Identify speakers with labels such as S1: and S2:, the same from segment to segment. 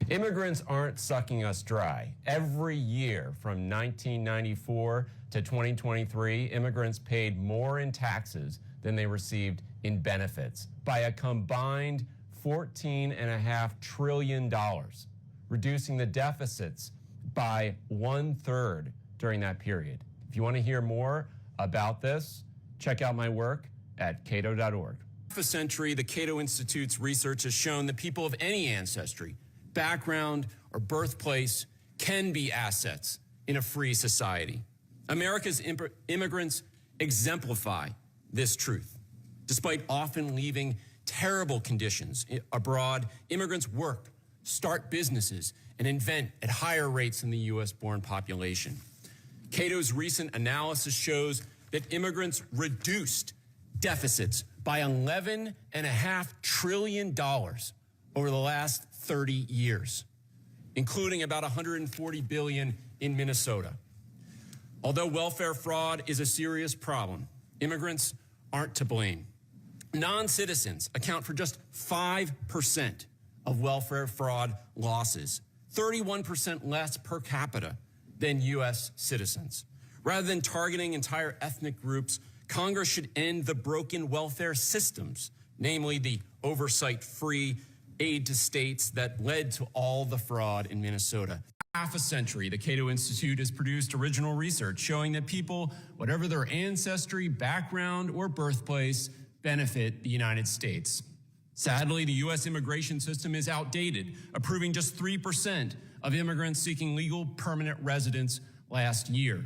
S1: Immigrants aren't sucking us dry. Every year from 1994 to 2023, immigrants paid more in taxes than they received in benefits by a combined $14.5 trillion, reducing the deficits by 1/3 during that period. If you want to hear more about this, check out my work at cato.org.
S2: For a century, the Cato Institute's research has shown that people of any ancestry, background, or birthplace can be assets in a free society. America's immigrants exemplify this truth. Despite often leaving terrible conditions abroad, immigrants work, start businesses, and invent at higher rates than the U.S.-born population. Cato's recent analysis shows that immigrants reduced deficits by $11.5 trillion over the last 30 years, including about $140 billion in Minnesota. Although welfare fraud is a serious problem, immigrants aren't to blame. Non-citizens account for just 5% of welfare fraud losses, 31% less per capita than U.S. citizens. Rather than targeting entire ethnic groups, Congress should end the broken welfare systems, namely the oversight-free aid to states that led to all the fraud in Minnesota. Half a century, the Cato Institute has produced original research showing that people, whatever their ancestry, background, or birthplace, benefit the United States. Sadly, the U.S. immigration system is outdated, approving just 3% of immigrants seeking legal permanent residence last year.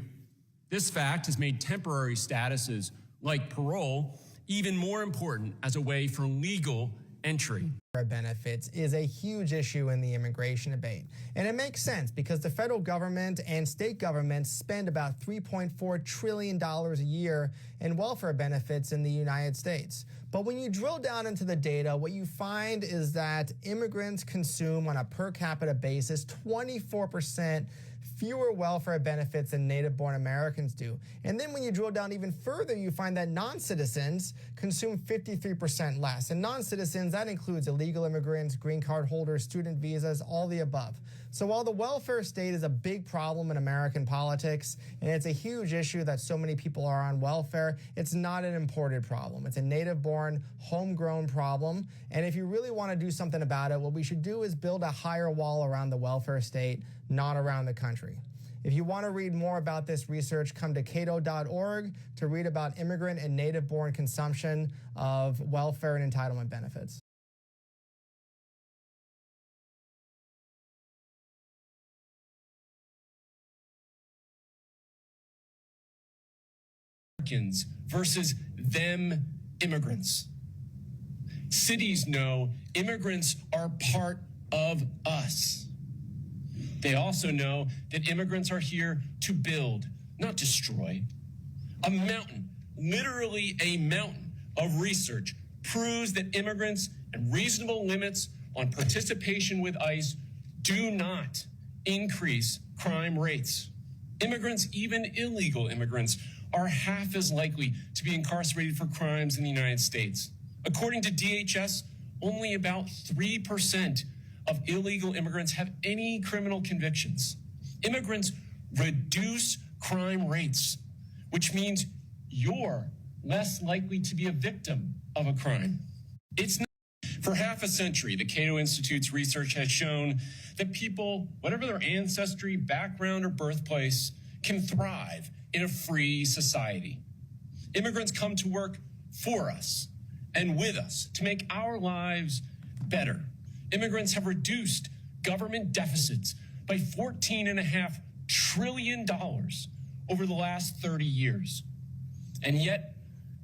S2: This fact has made temporary statuses like parole even more important as a way for legal entry.
S3: Benefits is a huge issue in the immigration debate. And it makes sense because the federal government and state governments spend about $3.4 trillion a year in welfare benefits in the United States. But when you drill down into the data, what you find is that immigrants consume on a per capita basis 24% fewer welfare benefits than native-born Americans do. And then when you drill down even further, you find that non-citizens consume 53% less. And non-citizens, that includes illegal immigrants, green card holders, student visas, all the above. So while the welfare state is a big problem in American politics, and it's a huge issue that so many people are on welfare, it's not an imported problem. It's a native-born, homegrown problem. And if you really want to do something about it, what we should do is build a higher wall around the welfare state, not around the country. If you want to read more about this research, come to cato.org to read about immigrant and native-born consumption of welfare and entitlement benefits.
S2: Versus them immigrants. Cities know immigrants are part of us. They also know that immigrants are here to build, not destroy. A mountain, literally a mountain of research proves that immigrants and reasonable limits on participation with ICE do not increase crime rates. Immigrants, even illegal immigrants, are half as likely to be incarcerated for crimes in the United States. According to DHS, only about 3% of illegal immigrants have any criminal convictions. Immigrants reduce crime rates, which means you're less likely to be a victim of a crime. It's not. For half a century, the Cato Institute's research has shown that people, whatever their ancestry, background, or birthplace, can thrive in a free society. Immigrants come to work for us and with us to make our lives better. Immigrants have reduced government deficits by $14.5 trillion over the last 30 years. And yet,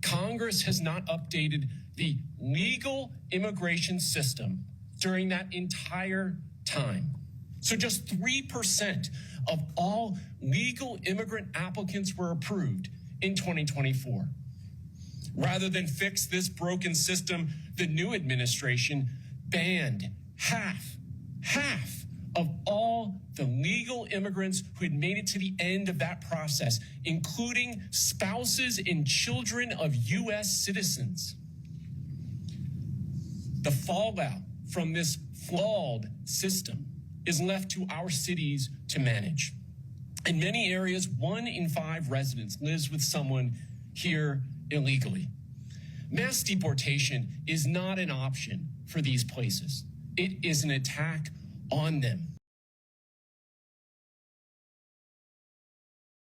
S2: Congress has not updated the legal immigration system during that entire time. So just 3% of all legal immigrant applicants were approved in 2024. Rather than fix this broken system, the new administration banned half of all the legal immigrants who had made it to the end of that process, including spouses and children of U.S. citizens. The fallout from this flawed system is left to our cities to manage. In many areas, 1 in 5 residents lives with someone here illegally. Mass deportation is not an option for these places. It is an attack on them.